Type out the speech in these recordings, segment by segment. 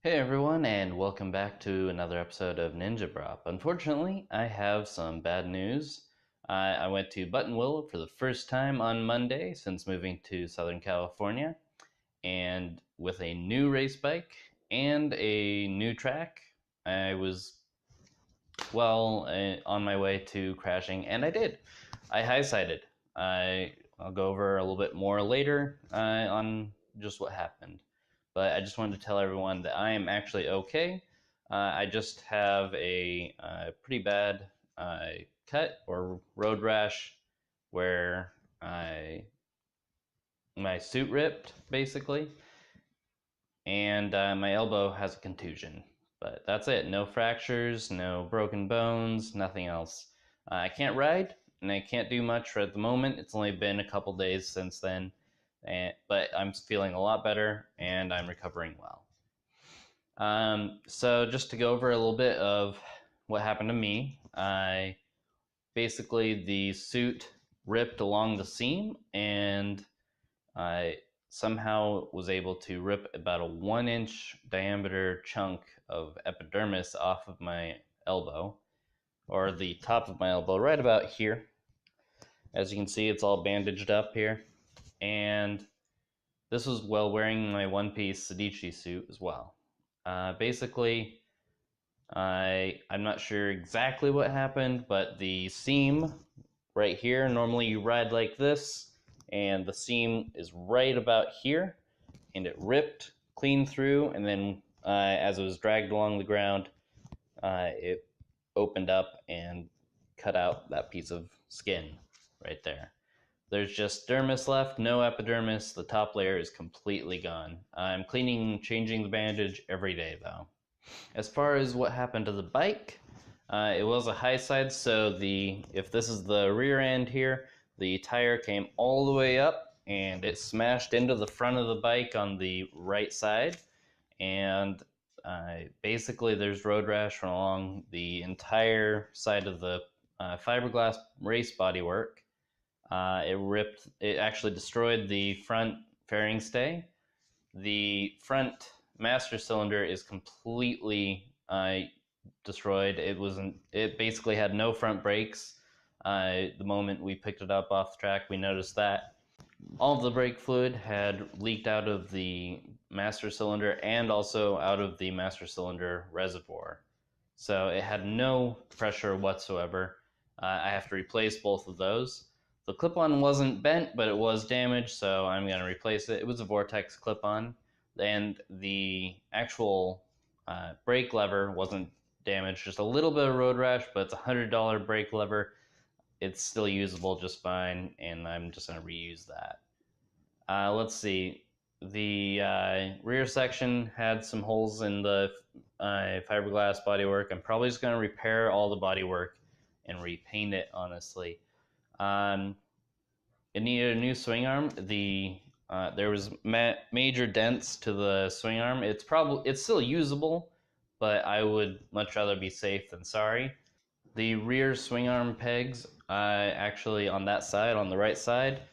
Hey everyone, and welcome back to another episode of NinjaBraap. Unfortunately, I have some bad news. I went to Buttonwillow for the first time on Monday since moving to Southern California, and with a new race bike and a new track, I was on my way to crashing, and I did. I high-sided. I'll go over a little bit more later on just what happened. But I just wanted to tell everyone that I am actually okay. I just have a pretty bad cut or road rash where my suit ripped, basically, and my elbow has a contusion. But that's it. No fractures, no broken bones, nothing else. I can't ride, and I can't do much at the moment. It's only been a couple days since then, but I'm feeling a lot better, and I'm recovering well. So just to go over a little bit of what happened to me, basically the suit ripped along the seam, and I somehow was able to rip about a 1 inch diameter chunk of epidermis off of my elbow, or the top of my elbow, right about here. As you can see, it's all bandaged up here. And this was while wearing my one-piece Sedici suit as well. Basically, I'm not sure exactly what happened, but the seam right here, normally you ride like this, and the seam is right about here, and it ripped clean through, and then as it was dragged along the ground, it opened up and cut out that piece of skin right there. There's just dermis left, no epidermis. The top layer is completely gone. I'm cleaning, changing the bandage every day though. As far as what happened to the bike, it was a Highside, so if this is the rear end here, the tire came all the way up and it smashed into the front of the bike on the right side, and basically there's road rash along the entire side of the fiberglass race bodywork. It actually destroyed the front fairing stay. The front master cylinder is completely destroyed. It basically had no front brakes. The moment we picked it up off the track, we noticed that all of the brake fluid had leaked out of the master cylinder and also out of the master cylinder reservoir. So it had no pressure whatsoever. I have to replace both of those. The clip-on wasn't bent, but it was damaged, so I'm going to replace it. It was a Vortex clip-on, and the actual brake lever wasn't damaged. Just a little bit of road rash, but it's a $100 brake lever. It's still usable just fine, and I'm just going to reuse that. Let's see. The rear section had some holes in the fiberglass bodywork. I'm probably just going to repair all the bodywork and repaint it, honestly. It needed a new swing arm. There was major dents to the swing arm. It's still usable, but I would much rather be safe than sorry. The rear swing arm pegs, actually on that side, on the right side,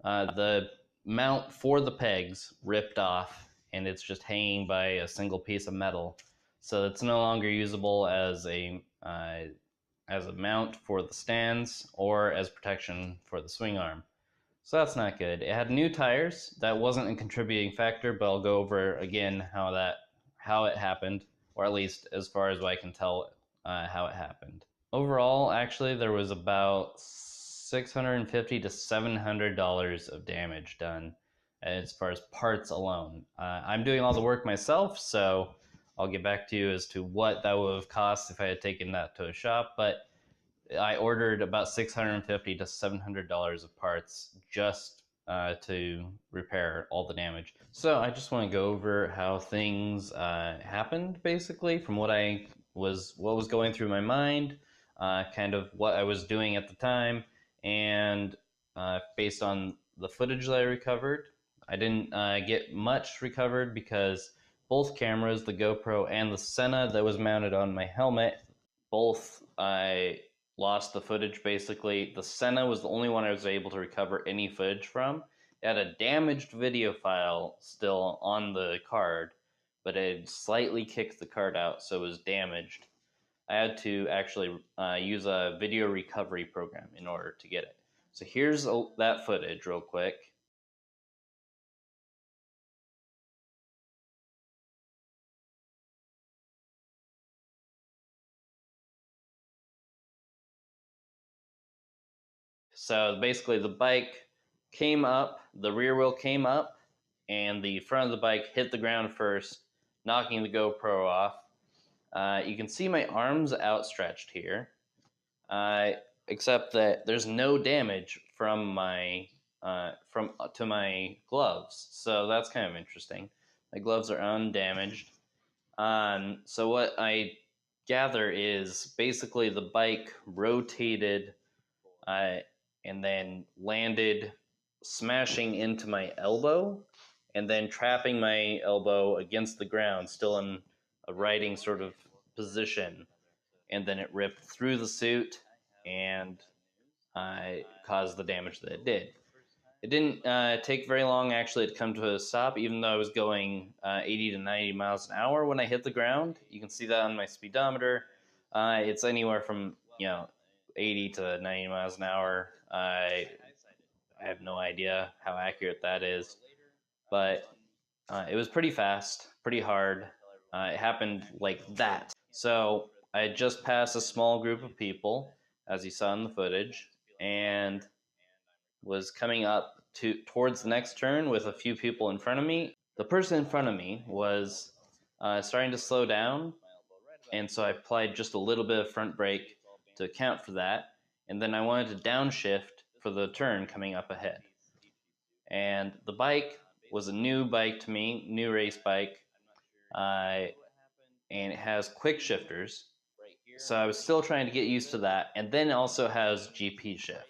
the mount for the pegs ripped off, and it's just hanging by a single piece of metal. So it's no longer usable as a mount for the stands or as protection for the swing arm. So that's not good. It had new tires. That wasn't a contributing factor, but I'll go over again how it happened, or at least as far as I can tell, how it happened. Overall, actually, there was about $650 to $700 of damage done as far as parts alone. I'm doing all the work myself, so I'll get back to you as to what that would have cost if I had taken that to a shop, but I ordered about $650 to $700 of parts just to repair all the damage. So I just want to go over how things happened, basically, from what was going through my mind, kind of what I was doing at the time, and based on the footage that I recovered. I didn't get much recovered because both cameras, the GoPro and the Senna that was mounted on my helmet, both I lost the footage basically. The Senna was the only one I was able to recover any footage from. It had a damaged video file still on the card, but it had slightly kicked the cart out, so it was damaged. I had to actually use a video recovery program in order to get it. So here's that footage real quick. So basically the bike came up, the rear wheel came up, and the front of the bike hit the ground first, knocking the GoPro off. You can see my arms outstretched here, except that there's no damage from my to my gloves. So that's kind of interesting. My gloves are undamaged. So what I gather is basically the bike rotated and then landed, smashing into my elbow, and then trapping my elbow against the ground, still in a riding sort of position. And then it ripped through the suit and caused the damage that it did. It didn't take very long actually to come to a stop, even though I was going 80 to 90 miles an hour when I hit the ground. You can see that on my speedometer. It's anywhere from 80 to 90 miles an hour. I have no idea how accurate that is, but it was pretty fast, pretty hard. It happened like that. So I had just passed a small group of people, as you saw in the footage, and was coming up towards the next turn with a few people in front of me. The person in front of me was starting to slow down, and so I applied just a little bit of front brake to account for that, and then I wanted to downshift for the turn coming up ahead. And the bike was a new bike to me, new race bike, and it has quick shifters, so I was still trying to get used to that, and then it also has GP shift.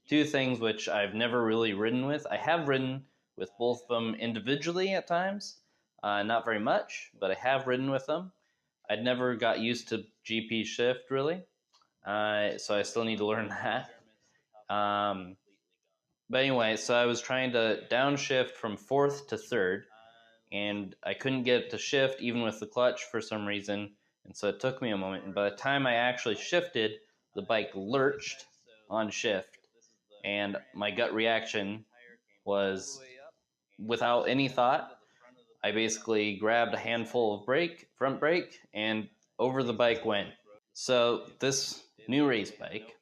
Two things which I've never really ridden with. I have ridden with both of them individually at times, not very much, but I have ridden with them. I'd never got used to GP shift really, so I still need to learn that. But anyway, so I was trying to downshift from fourth to third, and I couldn't get it to shift even with the clutch for some reason, and so it took me a moment. And by the time I actually shifted, the bike lurched on shift, and my gut reaction was, without any thought, I basically grabbed a handful of front brake, and over the bike went. So this new race bike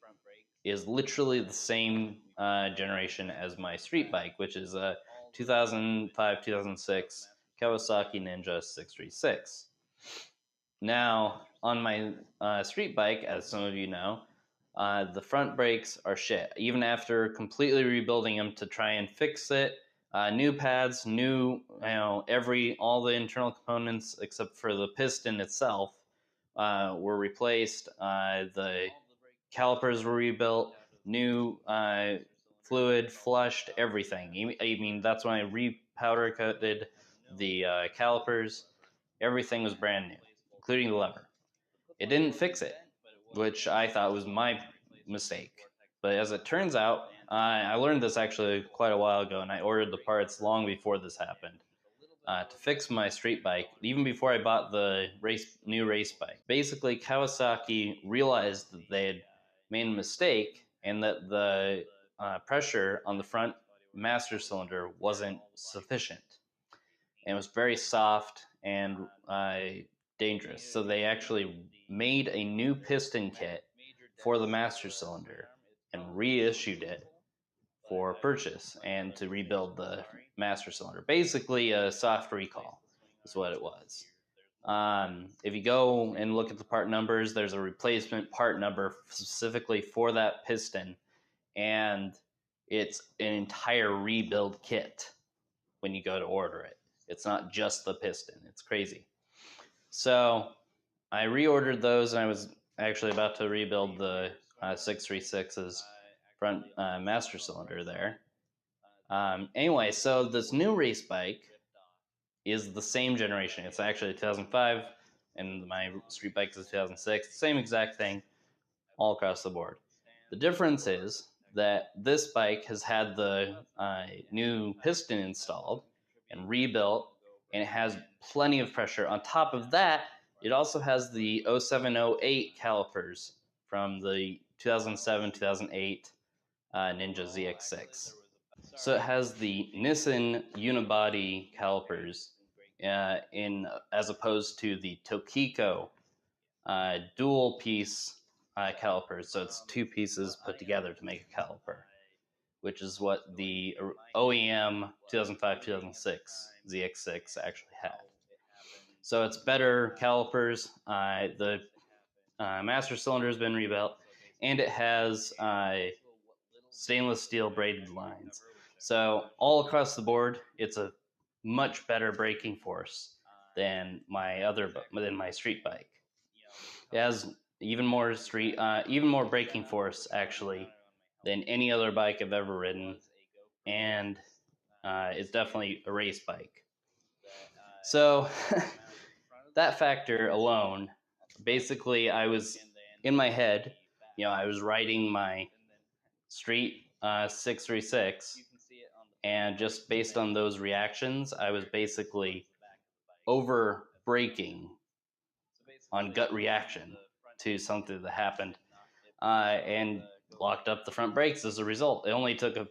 is literally the same generation as my street bike, which is a 2005-2006 Kawasaki Ninja 636. Now, on my street bike, as some of you know, the front brakes are shit. Even after completely rebuilding them to try and fix it, new pads, all the internal components except for the piston itself were replaced. The calipers were rebuilt, new fluid flushed, everything. I mean, that's when I repowder coated the calipers. Everything was brand new, including the lever. It didn't fix it, which I thought was my mistake. But as it turns out, I learned this actually quite a while ago, and I ordered the parts long before this happened to fix my street bike, even before I bought the new race bike. Basically, Kawasaki realized that they had made a mistake and that the pressure on the front master cylinder wasn't sufficient. And it was very soft and dangerous. So they actually made a new piston kit for the master cylinder and reissued it for purchase and to rebuild the master cylinder. Basically, a soft recall is what it was. If you go and look at the part numbers, there's a replacement part number specifically for that piston, and it's an entire rebuild kit when you go to order it. It's not just the piston. It's crazy. So I reordered those, and I was actually about to rebuild the 636's front master cylinder there. Anyway, so this new race bike is the same generation. It's actually 2005, and my street bike is 2006. Same exact thing all across the board. The difference is that this bike has had the new piston installed and rebuilt and it has plenty of pressure. On top of that, it also has the 0708 calipers from the 2007-2008 Ninja ZX6. So it has the Nissan unibody calipers as opposed to the Tokiko dual piece calipers. So it's two pieces put together to make a caliper, which is what the OEM 2005-2006 ZX6 actually had. So it's better calipers. The master cylinder has been rebuilt, and it has stainless steel braided lines. So all across the board, it's a much better braking force than my street bike. It has even more braking force actually than any other bike I've ever ridden, and it's definitely a race bike. So that factor alone, basically, I was in my head, I was riding my street 636, and just based on those reactions, I was basically over braking on gut reaction to something that happened, and locked up the front brakes as a result. It only took a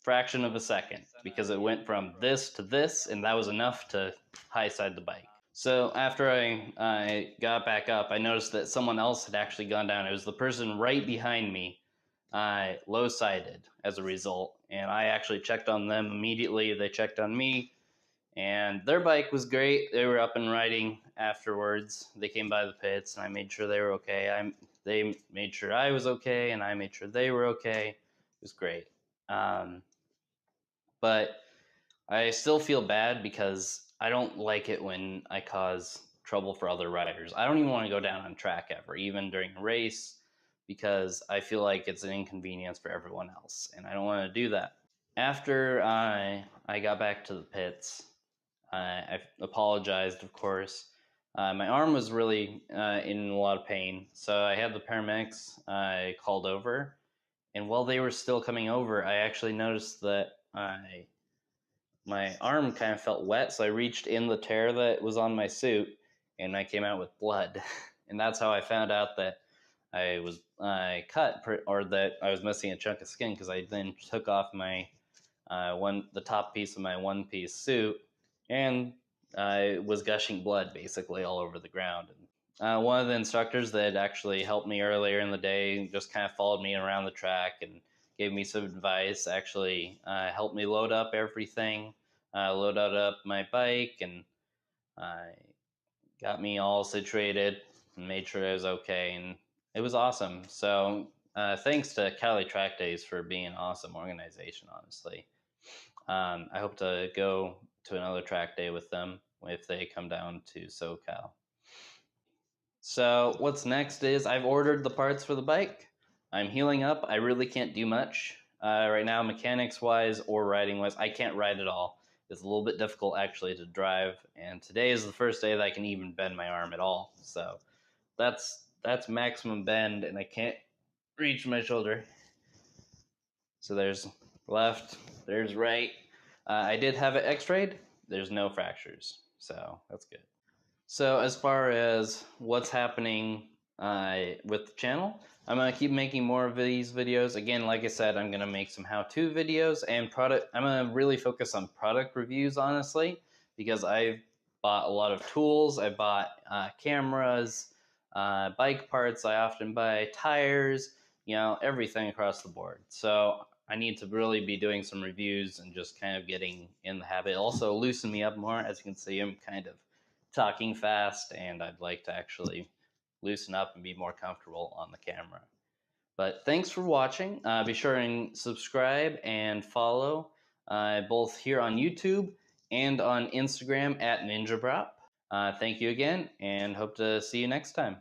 fraction of a second because it went from this to this, and that was enough to high-side the bike. So after I got back up, I noticed that someone else had actually gone down. It was the person right behind me, low-sided as a result, and I actually checked on them immediately. They checked on me, and their bike was great. They were up and riding afterwards. They came by the pits, and I made sure they were okay. They made sure I was okay, and I made sure they were okay. It was great. But I still feel bad because I don't like it when I cause trouble for other riders. I don't even want to go down on track ever, even during a race, because I feel like it's an inconvenience for everyone else, and I don't want to do that. After I got back to the pits, I apologized, of course. My arm was really in a lot of pain, so I had the paramedics called over, and while they were still coming over, I actually noticed that my arm kind of felt wet, so I reached in the tear that was on my suit, and I came out with blood. And that's how I found out that I was cut, or that I was missing a chunk of skin, because I then took off my the top piece of my one-piece suit, and I was gushing blood basically all over the ground. One of the instructors that actually helped me earlier in the day just kind of followed me around the track and gave me some advice, actually helped me load up everything, load up my bike, and got me all situated and made sure I was okay, and it was awesome. So thanks to CaliTrackdays for being an awesome organization, honestly. I hope to go to another track day with them if they come down to SoCal. So what's next is I've ordered the parts for the bike. I'm healing up. I really can't do much right now, mechanics-wise or riding-wise. I can't ride at all. It's a little bit difficult actually to drive, and today is the first day that I can even bend my arm at all. So that's maximum bend, and I can't reach my shoulder. So there's left, there's right. I did have it x-rayed. There's no fractures, so that's good. So as far as what's happening with the channel, I'm going to keep making more of these videos. Again, like I said, I'm going to make some how-to videos and I'm going to really focus on product reviews, honestly, because I've bought a lot of tools. I bought cameras, bike parts. I often buy tires, everything across the board. So I need to really be doing some reviews and just kind of getting in the habit. Also loosen me up more. As you can see, I'm kind of talking fast, and I'd like to actually loosen up and be more comfortable on the camera. But thanks for watching. Be sure and subscribe and follow both here on YouTube and on Instagram at NinjaBraap. Thank you again, and hope to see you next time.